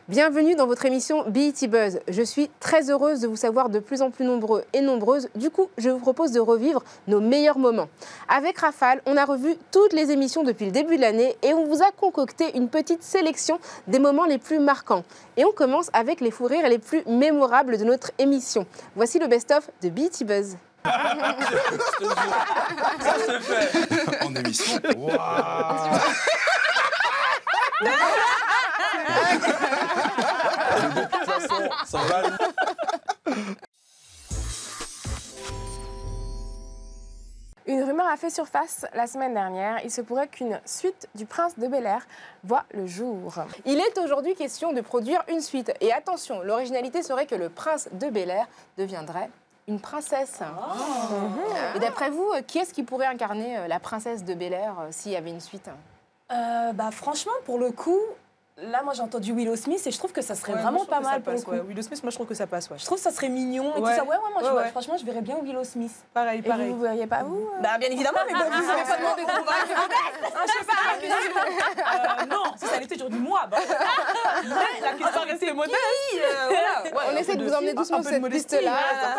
Bienvenue dans votre émission BET Buzz. Je suis très heureuse de vous savoir de plus en plus nombreux et nombreuses. Du coup, je vous propose de revivre nos meilleurs moments. Avec Rafale, on a revu toutes les émissions depuis le début de l'année et on vous a concocté une petite sélection des moments les plus marquants. Et on commence avec les fous rires les plus mémorables de notre émission. Voici le best-of de BET Buzz. Ça se fait en émission. Waouh. De toute façon, ça va. Une rumeur a fait surface la semaine dernière. Il se pourrait qu'une suite du Prince de Bel-Air voit le jour. Il est aujourd'hui question de produire une suite. Et attention, l'originalité serait que le Prince de Bel-Air deviendrait une princesse. Oh. Et d'après vous, qui est-ce qui pourrait incarner la princesse de Bel-Air s'il y avait une suite? Franchement, pour le coup, là, moi, j'ai entendu Willow Smith et je trouve que ça serait vraiment pas mal pour le coup. Willow Smith, moi, je trouve que ça passe. Je trouve que ça serait mignon et tout ça. Franchement, je verrais bien Willow Smith. Pareil. Et vous verriez pas vous Bien évidemment, mais vous n'avez pas demandé de convaincre. Non, si ça était toujours du mois. Mais la question reste modeste. On essaie de vous emmener doucement sur cette piste-là.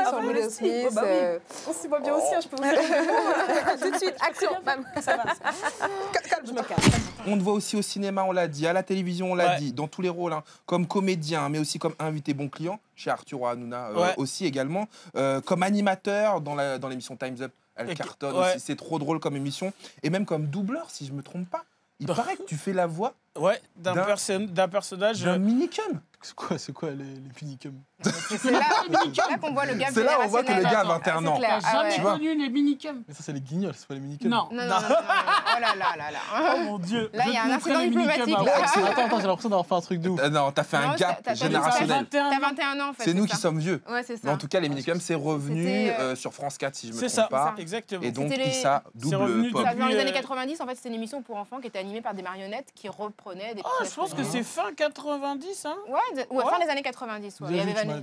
Sur Willow Smith. On s'y voit bien aussi, je peux vous dire. Tout de suite, action. Ça va. Calme, je me calme. On te voit aussi au cinéma, on l'a dit, à la télévision, on l'a dit, dans tous les rôles, hein, comme comédien, mais aussi comme invité bon client, chez Arthur Hanouna aussi également, comme animateur dans l'émission Time's Up. Elle cartonne aussi, c'est trop drôle comme émission. Et même comme doubleur, si je me trompe pas. Il paraît que tu fais la voix d'un personnage. D'un minicum. C'est quoi les minicums? C'est là qu'on voit le gars. C'est là on voit que le gars a 21 ans. T'as jamais connu les minicums? Mais ça, c'est les guignols, c'est pas les minicums. Non. Oh là là. Oh mon Dieu. Là, il y a un incident diplomatique. Attends, j'ai l'impression d'avoir fait un truc de ouf. Non, t'as fait un gap générationnel. T'as 21 ans, en fait. C'est nous qui sommes vieux. Ouais, c'est ça. Mais en tout cas, les minicums, c'est revenu sur France 4, si je me trompe pas. C'est ça, exactement. Et donc, Issa, double pop. Dans les années 90, en fait, c'était une émission pour enfants qui était animée par des marionnettes qui reprenaient des je pense que c'est fin 90, hein. Ouais, fin des années 90.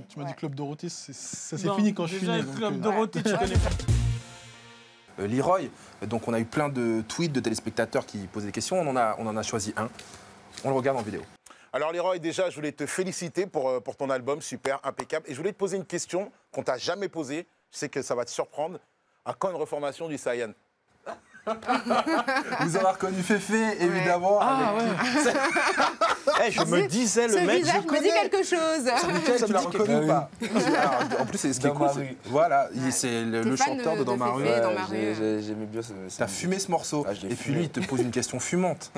Tu m'as dit Club Dorothée, ça c'est fini quand je suis né. Club Dorothée, tu connais pas. Leroy, donc on a eu plein de tweets de téléspectateurs qui posaient des questions, on en a choisi un. On le regarde en vidéo. Alors Leroy, déjà, je voulais te féliciter pour ton album, super, impeccable. Et je voulais te poser une question qu'on t'a jamais posée, je sais que ça va te surprendre. À quand une reformation du Saiyan? Vous avez reconnu Féfé, évidemment. Je me disais, le mec, je me dis quelque chose. Tu l'as reconnu ou pas? En plus, c'est ce qui est cool. Voilà, c'est le chanteur de Dans ma rue. J'aimais bien ça. T'as fumé ce morceau. Et puis lui, il te pose une question fumante.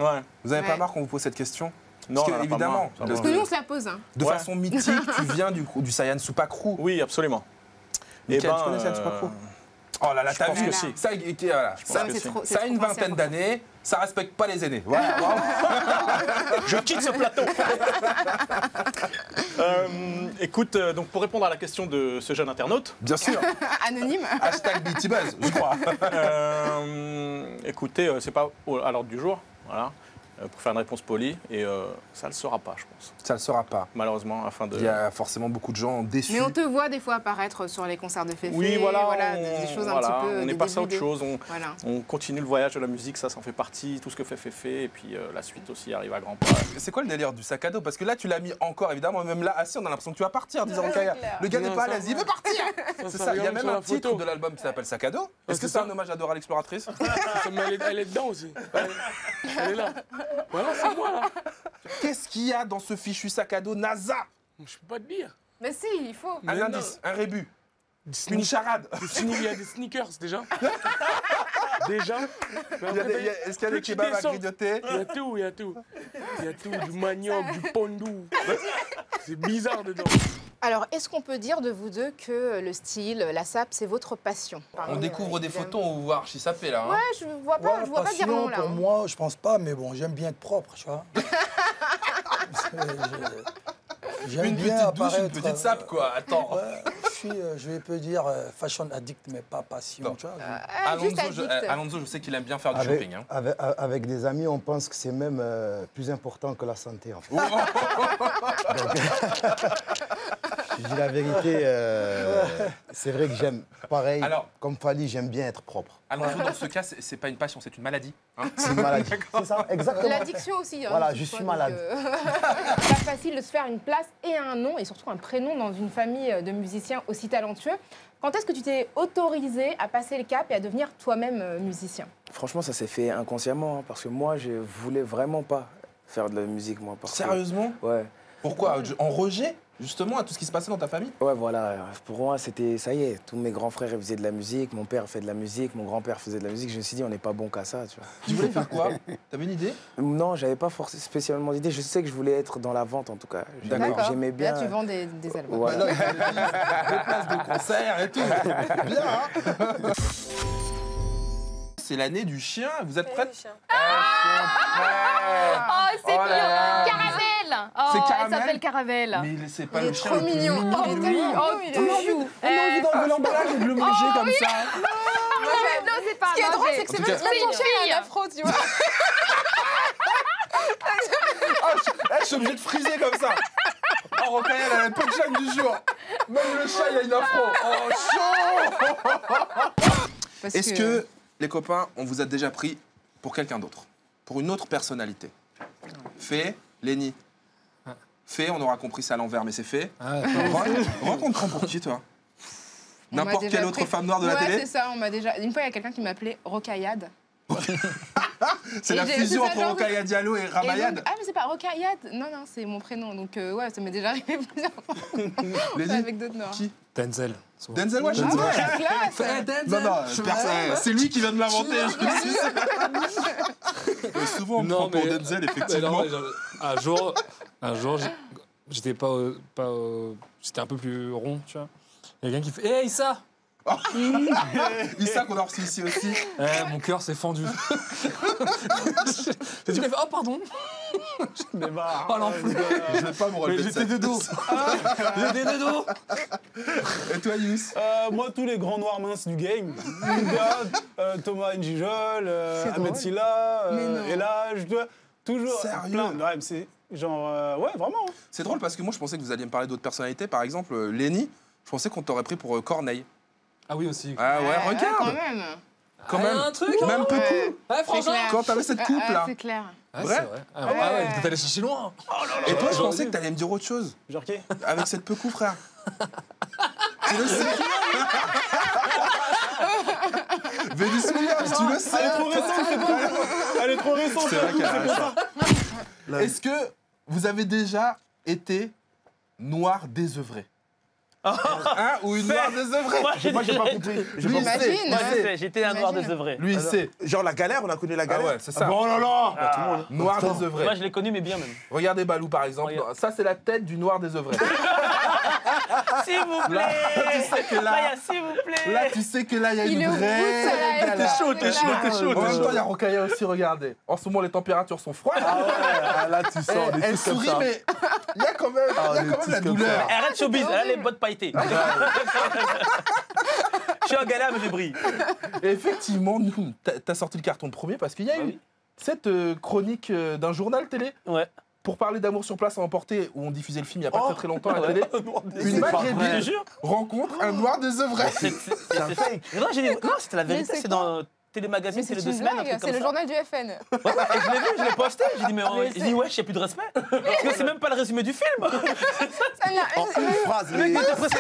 Vous avez pas marre qu'on vous pose cette question? Non, parce que, évidemment, parce que nous, on se la pose. De façon mythique, tu viens du Saiyan Supakru. Oui, absolument. Michael, tu connais Saiyan Supakru? Oh là là, t'as vu aussi. Ça a une vingtaine d'années, ça respecte pas les aînés. Voilà. Je quitte ce plateau. Écoute, donc pour répondre à la question de ce jeune internaute. Bien sûr. Anonyme. Hashtag BET Buzz, je crois. Écoutez, c'est pas à l'ordre du jour. Voilà. Pour faire une réponse polie, et ça ne le sera pas, je pense. Ça ne le sera pas. Malheureusement, Il y a forcément beaucoup de gens déçus. Mais on te voit des fois apparaître sur les concerts de Féfé. Oui, voilà, des choses un petit peu. On n'est pas ça autre chose. Voilà. On continue le voyage de la musique, ça en fait partie, tout ce que fait Féfé, et puis la suite aussi arrive à grands pas. C'est quoi le délire du sac à dos? Parce que là, tu l'as mis encore, évidemment, même là, assis, on a l'impression que tu vas partir, disant le gars n'est pas à l'aise, il veut partir. C'est ça, il y a même un titre de l'album qui s'appelle Sac à dos. Est-ce que c'est un hommage à Dora l'exploratrice? Elle est dedans aussi. Elle est là. Voilà, c'est moi. Qu'est-ce qu'il y a dans ce fichu sac à dos NASA? Je peux pas te dire. Mais si, il faut. Un indice, un rébut, une charade. Il y a des sneakers déjà. Est-ce qu'il y a des kebabs à grignoter? Il y a tout. Il y a tout, du manioc, du pondou. C'est bizarre dedans. Alors, est-ce qu'on peut dire de vous deux que le style, la sape, c'est votre passion? On découvre des photos, on vous voit archi sapé là. Ouais, je vois pas dire non là. Pour moi, je pense pas, mais bon, j'aime bien être propre, tu vois. J'aime bien apparaître. Une petite sape quoi, attends. Je vais peut dire fashion addict, mais pas passion, tu vois. Alonso, je sais qu'il aime bien faire du shopping. Hein. Avec des amis, on pense que c'est même plus important que la santé, en fait. Je dis la vérité, c'est vrai que j'aime, pareil, Alors- comme Fally, j'aime bien être propre. Alors, dans ce cas, c'est pas une passion, c'est une maladie. Hein. C'est une maladie. C'est ça, exactement. L'addiction aussi. Hein, Voilà, je je crois, suis donc, malade. C'est pas facile de se faire une place et un nom, et surtout un prénom dans une famille de musiciens aussi talentueux. Quand est-ce que tu t'es autorisé à passer le cap et à devenir toi-même musicien? Franchement, ça s'est fait inconsciemment, hein, parce que moi, je voulais vraiment pas faire de la musique, moi. Sérieusement? Ouais. Pourquoi? En rejet, justement, à tout ce qui se passait dans ta famille? Ouais, voilà. Pour moi, c'était, ça y est, tous mes grands frères ils faisaient de la musique, mon père fait de la musique, mon grand-père faisait de la musique. Je me suis dit, on n'est pas bon qu'à ça, tu vois. Tu voulais faire quoi? T'avais une idée? Non, j'avais pas forcément spécialement d'idée. Je sais que je voulais être dans la vente, en tout cas. D'accord. J'aimais bien. Là, tu vends des albums. Voilà. Des places de concert et tout. Bien, hein? C'est l'année du chien, vous êtes prêtes? Oh, c'est Oh là là. mignon. Caramel. Oh, C'est elle Caramel s'appelle Caramel. Mais c'est pas Il le est chien trop le plus mignon. mignon Oh, du oui. monde. Oh, il est chou. On a envie d'enlever l'emballage et de le manger comme ça. Non, c'est pas Ce qui est drôle, manger. c'est que En c'est tout même cas- pas ton chien, il a fille. un afro, tu vois. Je suis obligé de friser comme ça. Oh, Rocaille, elle a la punchline du jour. Même le chat, il a une afro. Oh, chaud. Est-ce que, les copains, on vous a déjà pris pour quelqu'un d'autre? Pour une autre personnalité? Fée, Lenny. Fée, on aura compris ça à l'envers, mais c'est Fée. Rencontre pour qui, toi? On m'a N'importe déjà quelle autre pris- femme noire de la Ouais, télé? c'est ça, on m'a déjà... Une fois, il y a quelqu'un qui m'appelait Rocaillade. C'est Et la j'ai- fusion c'est ça, entre genre- Rocaille Diallo et Et Ramayad. donc- ah, mais c'est pas Rocaillade. Non, c'est mon prénom. Donc, ouais, ça m'est déjà arrivé plusieurs fois. Lenny, Avec d'autres noirs. qui? Denzel. Denzel Washington. Ah ouais, la classe. Non, non, personne. C'est lui qui vient de l'inventer. Souvent, on me prend pour Denzel, effectivement. Un jour, j'étais j'étais un peu plus rond, tu vois. Il y a quelqu'un qui fait Hey, Issa! Issa qu'on a reçu ici aussi. Mon cœur s'est fendu. J'ai dit, oh, pardon! Oh, l'enflure! Je vais pas me relever de J'étais cette- de dos! J'étais de dos! Et toi, Yous? Moi, tous les grands noirs minces du game. Mugad, Thomas Njijol, Ahmed Silla, Elage, toujours. Sérieux? Plein. Ouais, mais c'est genre. Ouais, vraiment. C'est drôle parce que moi, je pensais que vous alliez me parler d'autres personnalités. Par exemple, Lenny, je pensais qu'on t'aurait pris pour Corneille. Ah oui, aussi. Ah ouais, Quand regarde! même. Quand même. Un truc, Même peu Ouais. cool. franchement! clair. Quand t'avais cette coupe là. C'est clair. Ah, Vrai? c'est vrai. Ah ouais, t'es allé chercher loin. Et toi, je pensais que t'allais me dire autre chose. Genre qui? Avec cette peu coup, frère. Tu le sais. Vénus Williams, tu le sais. Elle est trop récente, cette coupe. Elle est trop récente, C'est vrai cette coupe, qu'elle a c'est pour ça. Est-ce que vous avez déjà été noir désœuvré? Un ou une noire désœuvrée? Moi, j'ai pas compris. Lui, il sait. Imagine. Moi, J'étais un noir désœuvré. Lui, il sait. Genre la galère, on a connu la Ah galère. ouais, c'est ça. Oh là là. Noir désœuvré. Moi, je l'ai connu, mais bien même. Regardez Balou, par exemple. Regarde. Ça, c'est la tête du noir désœuvré. S'il vous plaît. Là, tu sais que là- Maya, s'il vous plaît. Là, tu sais que là, il y a Il est une au bout de vraie sa life. galère. T'es chaud, t'es chaud, t'es chaud. En même temps, il y a Rocaille aussi, regardez. En ce moment, les températures sont froides. Ah ouais, là tu sens. on est Elle tous comme sourit, ça. mais il y a quand même, Ah, on il y a est quand même tous la comme douleur. ça. Eh, arrête showbiz, elle a les bottes pailletées. Je suis en galère, mais je brille. Et effectivement, nous, t'as sorti le carton de premier parce qu'il y a eu cette chronique d'un journal télé. Ouais. Pour parler d'amour sur place à emporter, où on diffusait le film il n'y a pas très longtemps à la télé. Une Je te maghrébine jure. rencontre un noir désœuvré. C'est fake. Non, c'était la vérité. c'est C'est dans Télémagazine, c'est les 2 semaines, un truc C'est comme le ça. journal du FN. Ouais, et je l'ai vu, je l'ai posté. J'ai dit, mais il dit, wesh, il n'y a plus de respect. Parce que c'est même pas le résumé du film. En une phrase, Le mec mais était pressé.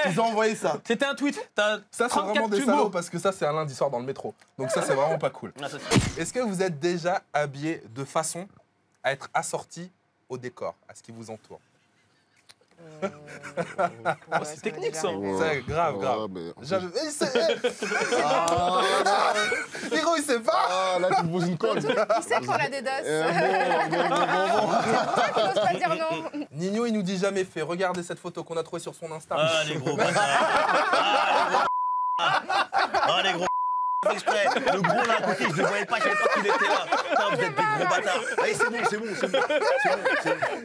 Eh, ils ont envoyé ça. C'était un tweet. T'as Ça, c'est 34 vraiment des tubos. salauds parce que ça, c'est un lundi soir dans le métro. Donc ça, c'est vraiment pas cool. Ah, ça, c'est- Est-ce que vous êtes déjà habillé de façon à être assorti au décor, à ce qui vous entoure? c'est technique, ça. C'est grave, grave. mais- J'avais- il sait- Hiro, il sait pas. Ah, là tu me poses une colle. Il sait qu'on a des DOS. Il n'ose pas dire non. Nino, il nous dit jamais fait. Regardez cette photo qu'on a trouvée sur son Insta. Ah, les gros bâtards. Ah, les gros fait exprès. Le gros là à côté, je le voyais pas, je savais pas qu'il était là. Putain, vous êtes des gros bâtards. Allez, c'est bon.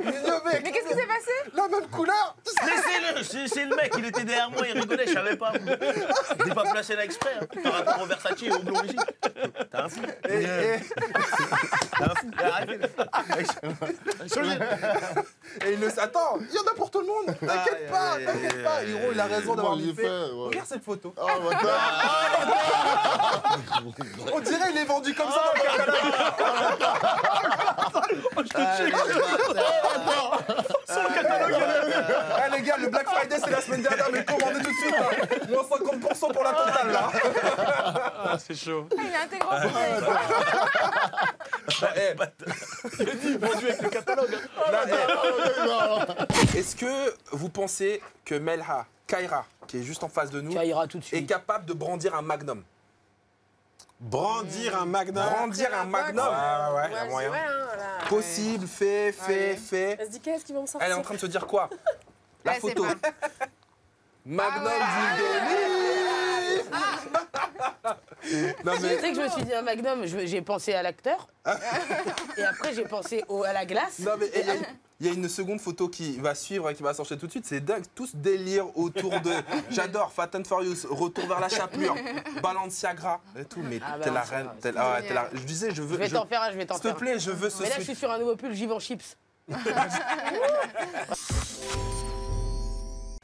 Nino, mec, Mais qu'est-ce qui s'est passé? la même couleur. Laissez-le, c'est le mec, il était derrière moi, il rigolait, je savais pas. Je n'ai pas placé là exprès, hein, par rapport au Versace et au Blue Origin. T'es un fou. T'es un fou. Et il le... Attends, il y en a pour tout le monde. T'inquiète pas. Hiro, il a raison d'avoir mis fait. Regarde cette photo. On dirait il est vendu comme ça dans le catalogue. Ah les gars, le Black Friday c'est la semaine dernière, mais commandez tout de suite. Moins 50% pour la totale là. Ah, c'est chaud. Il est intégrant. Il a dit vendu avec le catalogue. Est-ce que vous pensez que Melha, Kaira, qui est juste en face de nous, est capable de brandir un magnum? Brandir un magnum. Brandir un magnum. Ouais, il y a moyen. Possible, fait. Elle se dit qu'est-ce qu'ils vont me sortir? Elle est en train de se dire quoi? La Elle photo. sait Magnum du délit. Non, mais... Tu sais que je me suis dit un magnum, j'ai pensé à l'acteur. Et après, j'ai pensé à la glace. Non, mais il y a une seconde photo qui va suivre et qui va s'enchaîner tout de suite. C'est dingue, tout ce délire autour de... J'adore Fat and Furious, Retour vers la chapelure, Balenciaga et tout. Mais t'es la reine. Je disais, je veux... Je vais t'en faire un, je vais t'en faire un. S'il te plaît, je veux ce... Mais là, je suis sur un nouveau pull, Givenchy chips.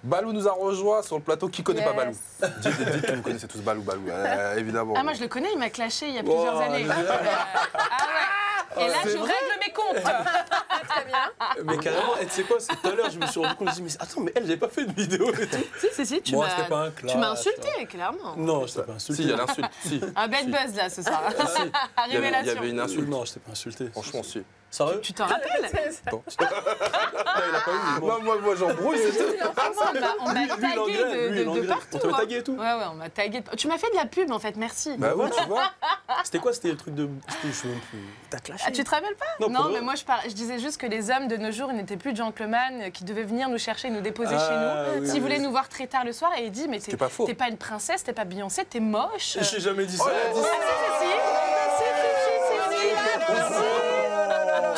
Balou nous a rejoint sur le plateau. Qui connaît pas Balou? Dites que vous connaissez tous Balou, évidemment. Ah, moi je le connais, il m'a clashé il y a plusieurs années. Ah ouais. Et là, je règle mes comptes. Très bien. Mais carrément, tu sais quoi, tout à l'heure, je me suis rendu compte, je me suis dit, mais attends, mais elle, j'avais pas fait de vidéo et tout. Si, tu Moi, c'était pas un clash. Tu m'as insulté, clairement. Non, je t'ai pas insulté. Si, il y a l'insulte. Si. Un bad buzz là ce soir. Révélation. Il y avait une insulte. Non, je t'ai pas insulté. Franchement, si. Sérieux? Tu t'en rappelles? Non, il a pas eu. Moi j'embrouille, c'est tout. On m'a tagué de partout. On t'a tagué et tout? Ouais, on m'a tagué. Tu m'as fait de la pub en fait, merci. Bah ouais, tu vois. C'était quoi? C'était le truc de... Je sais même plus. T'as clashé? Ah, tu te rappelles pas? Non, mais moi je disais juste que les hommes de nos jours, ils n'étaient plus gentlemen, qui devaient venir nous chercher, nous déposer chez nous. S'ils voulaient nous voir très tard le soir, et il dit, mais t'es pas une princesse, t'es pas Beyoncé, t'es moche. J'ai jamais dit ça.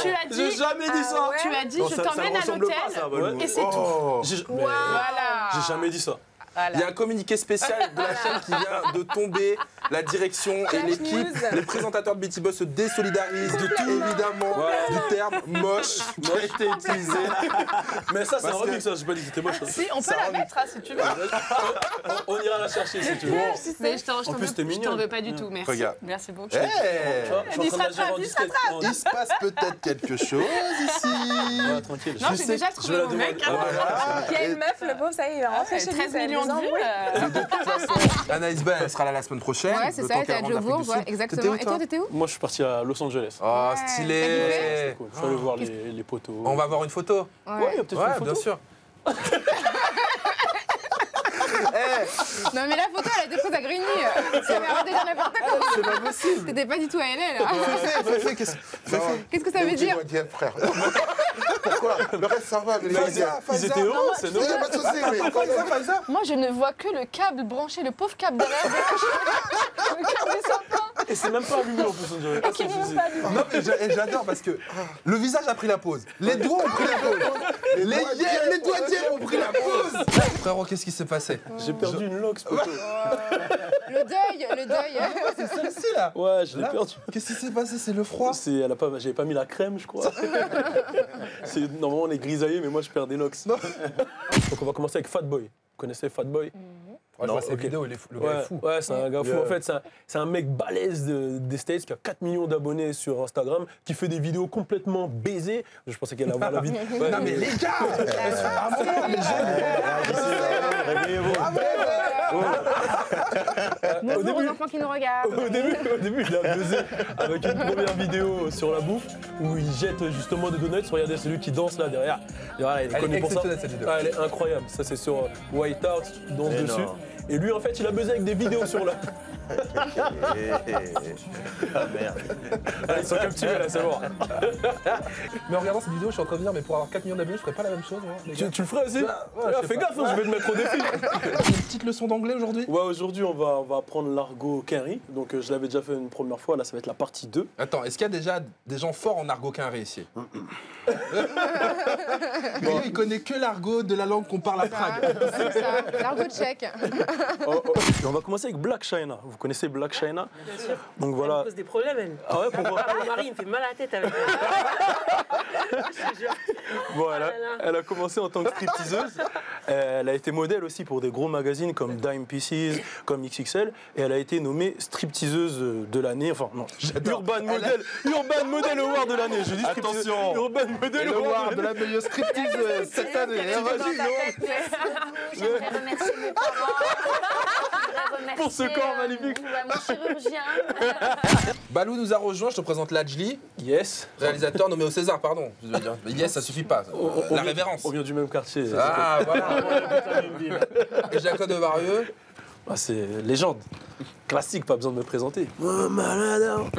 Tu as dit. J'ai jamais dit ça. Tu as dit, je t'emmène à l'hôtel. Et c'est tout. Voilà. J'ai jamais dit ça. Il y a un communiqué spécial de la chaîne qui vient de tomber. La direction et l'équipe, les présentateurs de BT Buzz se désolidarisent de tout, évidemment, du terme moche qui a été utilisé. Mais ça, c'est un remix, ça. J'ai pas dit que c'était moche. Si, on peut la mettre, si tu veux. On ira la chercher si tu veux. Mais je t'en veux pas du tout, merci. Regarde. Merci beaucoup. Il se passe peut-être quelque chose ici. Tranquille. Non, j'ai déjà trouvé mon mec. Il y a une meuf, le pauvre, ça y est, il va rentrer chez 13 millions de vues. De toute façon, Anaïs Bell, elle sera là la semaine prochaine. Ouais, c'est ça, elle était à Jobourg, exactement. Et toi, t'étais où? Moi, je suis parti à Los Angeles. Oh, stylé. Je suis allé voir les poteaux. On va voir une photo. Ouais, peut-être une photo. Bien sûr. Non mais la photo elle a été prise à Grigny. Ça m'a raté dans n'importe quoi. C'est pas possible. T'étais pas du tout à LA là. Qu'est-ce que ça veut dire? Frère. Pourquoi? Le reste ça va, mais ils étaient heureux, c'est normal. pas de soucis, Moi, je ne vois que le câble branché, le pauvre câble derrière. Le câble du sapin. Et c'est même pas allumé en plus, on dirait. Non mais j'adore parce que le visage a pris la pause. Les doigts ont pris la pause. Les doigtiers ont pris la pause. Frérot, qu'est-ce qui s'est passé? J'ai perdu une loque, ce poteau. Le deuil. C'est celle-ci là. Ouais, je l'ai perdu. Qu'est-ce qui s'est passé? C'est le froid. J'avais pas mis la crème, je crois. Normalement, on est grisaillé, mais moi, je perds des locks. Donc, on va commencer avec Fatboy. Vous connaissez Fatboy? Ouais, je vois ses vidéos, le gars est fou. Ouais, c'est un gars fou. En fait, c'est un mec balèze des States qui a 4 millions d'abonnés sur Instagram, qui fait des vidéos complètement baisées. Je pensais qu'elle allait avoir la vie. Non, mais les gars! Bonjour aux enfants qui nous regardent. Au début, il a buzzé avec une première vidéo sur la bouffe où il jette justement des donuts. Regardez celui qui danse là derrière. Il est connu pour ça. Cette vidéo. Elle est incroyable. Ça, c'est sur White House, il danse dessus. Et lui, en fait, il a buzzé avec des vidéos sur la... Ah merde. Ils sont captivés là, c'est bon. Mais en regardant cette vidéo, je suis en train de dire, mais pour avoir 4 millions d'abonnés, je ferais pas la même chose, moi, les gars. Tu le ferais aussi? Fais gaffe, je vais te mettre au défi. Une petite leçon d'anglais aujourd'hui? Ouais, aujourd'hui, on va apprendre l'argot quinri. Donc, je l'avais déjà fait une première fois, là, ça va être la partie 2. Attends, est-ce qu'il y a déjà des gens forts en argot quinri ici? Il connaît que l'argot de la langue qu'on parle à Prague. C'est ça, l'argot tchèque. Et on va commencer avec Black China. Vous connaissez Black China? Bien sûr. Donc voilà. Elle me pose des problèmes, elle. Ah ouais, pourquoi? Mon mari, il me fait mal à la tête avec Bon, elle a commencé en tant que stripteaseuse. Elle a été modèle aussi pour des gros magazines comme Dime Pieces, comme XXL. Et elle a été nommée stripteaseuse de l'année. Enfin, non, Urban Model Award de l'année. Je dis attention, Urban Model Award de la meilleure stripteaseuse cette année. J'aimerais remercier mes parents. Pour ce corps magnifique. Mon chirurgien. Balou nous a rejoint, je te présente Ladjli. Yes. Réalisateur nommé au César, pardon. Je veux dire. Yes, ça suffit pas. La révérence. On vient du même quartier. Ah, voilà. Et Jacob de Varieux. Ah, c'est légende. Classique, pas besoin de me présenter. Oh, malade.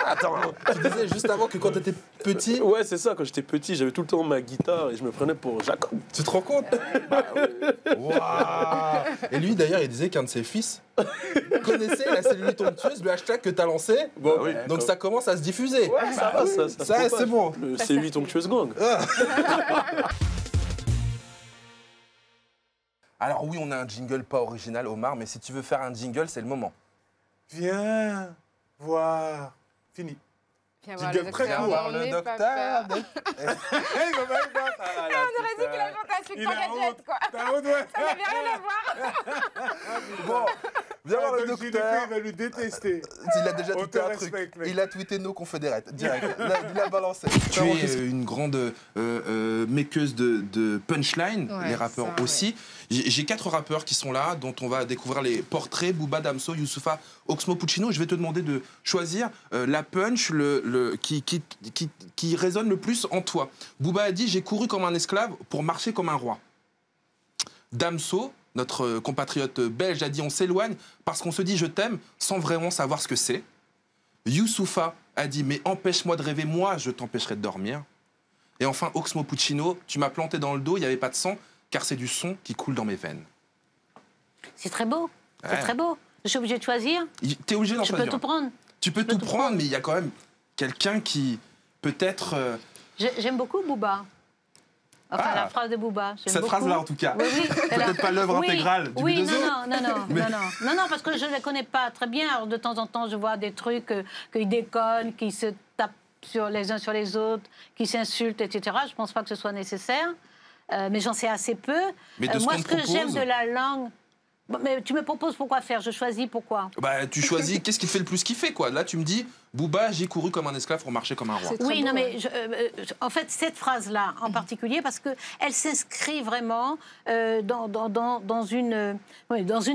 Attends, tu disais juste avant que quand t'étais petit... Ouais, c'est ça, quand j'étais petit, j'avais tout le temps ma guitare et je me prenais pour Jacob. Tu te rends compte? Wow. Et lui, d'ailleurs, il disait qu'un de ses fils connaissait la cellulite onctueuse, le hashtag que t'as lancé. Bon, oui, donc ça commence à se diffuser. Ouais, ça va, ça c'est bon. Le C8 onctueuse gang. Alors oui, on a un jingle pas original, Omar, mais si tu veux faire un jingle, c'est le moment. Viens voir. Fini. Viens voir Jingle très court. Le docteur. On aurait dit qu'il a chanté un truc par gadget, quoi. Ça n'avait rien à voir. Bon, viens voir le docteur. Il va lui détester. Il a déjà tweeté un truc. Il a tweeté nos confédérettes, direct. Il a balancé. Tu es une grande makeuse de punchline, les rappeurs ça, aussi. Ouais. J'ai 4 rappeurs qui sont là, dont on va découvrir les portraits, Booba, Damso, Youssoupha, Oxmo Puccino. Je vais te demander de choisir la punch qui résonne le plus en toi. Booba a dit « J'ai couru comme un esclave pour marcher comme un roi ». Damso, notre compatriote belge, a dit « On s'éloigne parce qu'on se dit je t'aime sans vraiment savoir ce que c'est ». Youssoupha a dit « Mais empêche-moi de rêver, moi je t'empêcherai de dormir ». Et enfin Oxmo Puccino, « Tu m'as planté dans le dos, il n'y avait pas de sang, car c'est du son qui coule dans mes veines ». C'est très beau, c'est très beau. Je suis obligée de choisir. T'es obligé d'en choisir. Tu peux tout prendre. Tu peux tout prendre, mais il y a quand même quelqu'un qui peut-être... J'aime beaucoup Booba. Enfin, la phrase de Booba. Cette phrase-là, en tout cas. Oui, peut-être pas l'œuvre intégrale du Oui, non, parce que je ne les connais pas très bien. Alors, de temps en temps, je vois des trucs qu'ils déconnent, qu'ils se tapent les uns sur les autres, qu'ils s'insultent, etc. Je ne pense pas que ce soit nécessaire. Mais j'en sais assez peu. Moi, ce que j'aime de la langue... Mais tu me proposes pourquoi faire? Je choisis pourquoi? Bah, tu choisis qu'est-ce qui te fait le plus kiffer, quoi. Là, tu me dis, Booba, j'ai couru comme un esclave pour marcher comme un roi. Oui, non, mais en fait, cette phrase-là en particulier, parce qu'elle s'inscrit vraiment dans une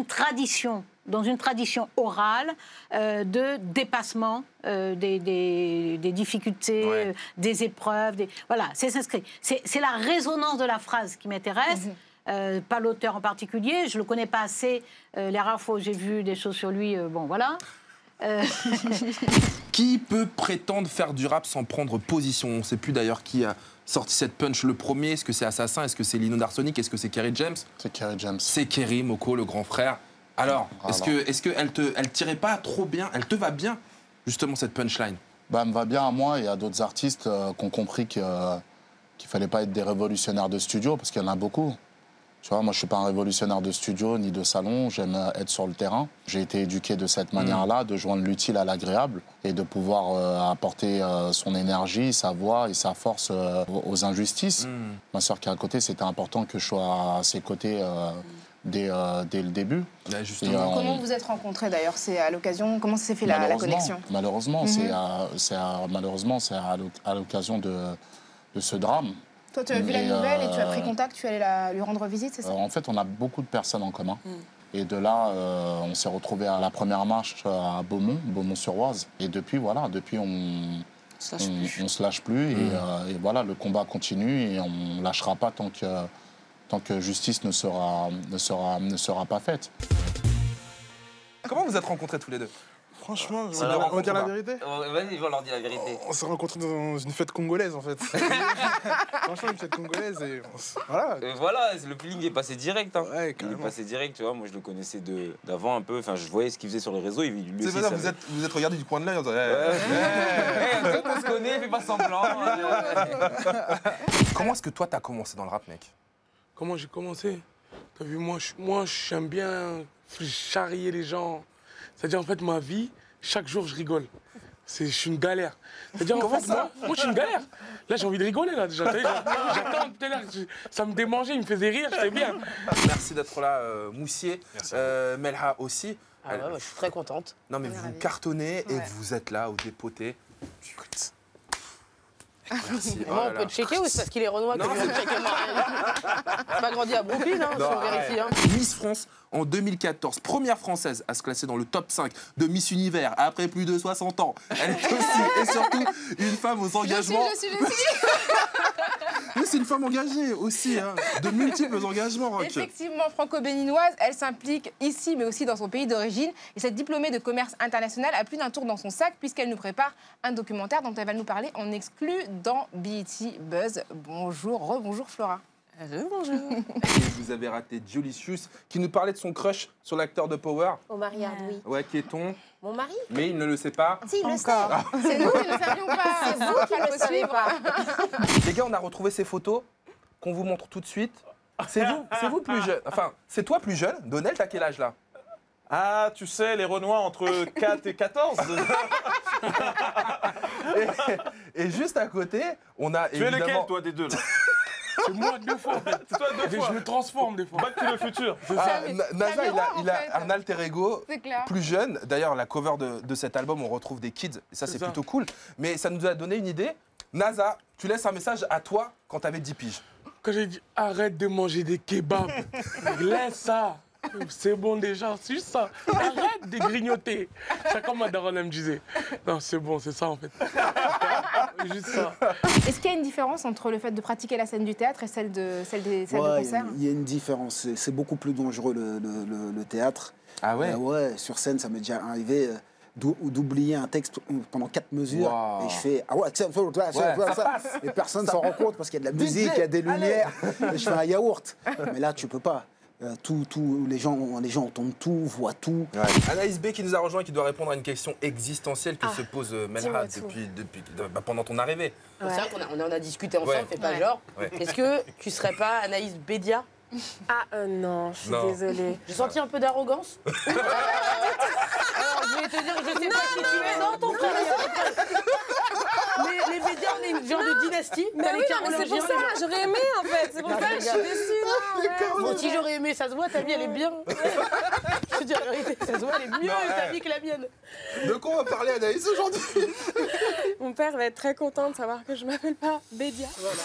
tradition. Dans une tradition orale de dépassement des difficultés, des épreuves. Voilà, c'est s'inscrit. C'est la résonance de la phrase qui m'intéresse. Pas l'auteur en particulier, je le connais pas assez. Les rares fois où j'ai vu des choses sur lui, bon voilà. Qui peut prétendre faire du rap sans prendre position? On ne sait plus d'ailleurs qui a sorti cette punch le premier. Est-ce que c'est Assassin? Est-ce que c'est Lino Darsonic? Est-ce que c'est Kerry James? C'est Kerry James. C'est Kerry, Moko, le grand frère. Alors, est-ce qu'elle elle tirait pas trop bien? Elle te va bien, justement, cette punchline? Bah, elle me va bien à moi et à d'autres artistes qui ont compris qu'il fallait pas être des révolutionnaires de studio, parce qu'il y en a beaucoup. Tu vois, moi, je suis pas un révolutionnaire de studio ni de salon. J'aime être sur le terrain. J'ai été éduqué de cette manière-là, de joindre l'utile à l'agréable et de pouvoir apporter son énergie, sa voix et sa force aux injustices. Ma sœur qui est à côté, c'était important que je sois à ses côtés dès le début. Là, comment vous êtes rencontrés d'ailleurs? C'est à l'occasion. Comment ça s'est fait la connexion? Malheureusement, c'est à l'occasion de ce drame. Toi, tu as vu la nouvelle et tu as pris contact, tu es allé lui rendre visite, c'est ça? En fait, on a beaucoup de personnes en commun. Et de là, on s'est retrouvés à la première marche à Beaumont-sur-Oise. Et depuis, voilà, on se lâche plus. Et voilà, le combat continue et on ne lâchera pas tant tant que justice ne sera pas faite. Comment vous êtes rencontrés tous les deux? Franchement, on va dire la vérité. Vas-y, on leur dit la vérité. On s'est rencontrés dans une fête congolaise en fait. Franchement, une fête congolaise et voilà. Voilà, le feeling est passé direct. Hein. Ouais, il est passé direct, tu vois. Moi, je le connaissais d'avant un peu. Enfin, je voyais ce qu'il faisait sur les réseaux. C'est ça, vous êtes regardé du coin de l'œil. On se connaît, fais pas semblant. Comment est-ce que toi, t'as commencé dans le rap, mec? Comment j'ai commencé? T'as vu, moi, j'aime bien charrier les gens. C'est-à-dire, en fait, ma vie, chaque jour, je rigole. Je suis une galère. C'est-à-dire, en fait, moi, je suis une galère. Là, j'ai envie de rigoler, là, déjà. J'attends tout à l'heure. Ça me démangeait, il me faisait rire, j'étais bien. Merci d'être là, Moussier. Melha aussi. Ah ouais, moi, je suis très contente. Non, mais vous cartonnez et vous êtes là, au dépoté. Merci. Moi, on peut te checker ou c'est parce qu'il est renois que lui, on checker moi? J'ai pas grandi à Brooklyn, hein, si on vérifie. Hein. Miss France en 2014, première française à se classer dans le top 5 de Miss Univers après plus de 60 ans. Elle est aussi et surtout une femme aux engagements. Je suis. Oui, c'est une femme engagée aussi, hein, de multiples engagements. Rock. Effectivement, franco-béninoise, elle s'implique ici mais aussi dans son pays d'origine. Et cette diplômée de commerce international a plus d'un tour dans son sac puisqu'elle nous prépare un documentaire dont elle va nous parler en exclu dans BET Buzz. Bonjour, rebonjour Flora. Bonjour. Vous avez raté Jolicious qui nous parlait de son crush sur l'acteur de Power. Omar Yard, oui. Ouais, qui est ton Mon mari? Mais il ne le sait pas. Si, il le sait. C'est nous qui ne savions pas. C'est vous qui le savez pas. Les gars, on a retrouvé ces photos qu'on vous montre tout de suite. C'est vous plus jeune. Enfin, c'est toi plus jeune. Donnel, t'as quel âge là? Ah, tu sais, les Renois entre 4 et 14. et juste à côté, on a tu évidemment... es lequel, toi, des deux là? C'est moi deux fois, en fait. C'est toi deux fois. Je me transforme des fois. Back to the future. NASA, il a un alter ego clair. plus jeune. D'ailleurs, la cover de cet album, on retrouve des kids. Et ça, c'est plutôt cool. Mais ça nous a donné une idée. NASA, tu laisses un message à toi quand t'avais 10 piges. Quand j'ai dit arrête de manger des kebabs, laisse ça. C'est bon déjà, c'est juste ça. Arrête de grignoter. C'est comme ma daronne me disait. Non, c'est bon, c'est ça en fait. Juste ça. Est-ce qu'il y a une différence entre le fait de pratiquer la scène du théâtre et celle des concerts? Il y a une différence. C'est beaucoup plus dangereux le théâtre. Ah ouais? Ouais, sur scène, ça m'est déjà arrivé d'oublier un texte pendant 4 mesures. Wow. Et je fais ah ouais, ça passe. Et personne s'en rend compte parce qu'il y a de la musique, il y a des lumières. Et je fais un yaourt. Mais là, tu peux pas. Les gens entendent tout, voient tout. Ouais. Anaïs B qui nous a rejoint et qui doit répondre à une question existentielle que se pose Melha pendant ton arrivée. C'est vrai qu'on a discuté ensemble, fais pas genre. Ouais. Est-ce que tu serais pas Anaïs Bédia? Non, je suis désolée. J'ai senti un peu d'arrogance. Alors, je vais te dire, je sais pas qui tu es. Non, ton frère, les médias, on est une genre de dynastie. Mais oui, c'est pour ça, j'aurais aimé en fait. C'est pour ça que je suis déçue. Moi aussi, j'aurais aimé, ça se voit, ta vie, elle est bien. Je te dis la vérité, ça se voit, elle est mieux ta vie que la mienne. De quoi on va parler, Anaïs, aujourd'hui? Mon père va être très content de savoir que je m'appelle pas Bédia. Voilà.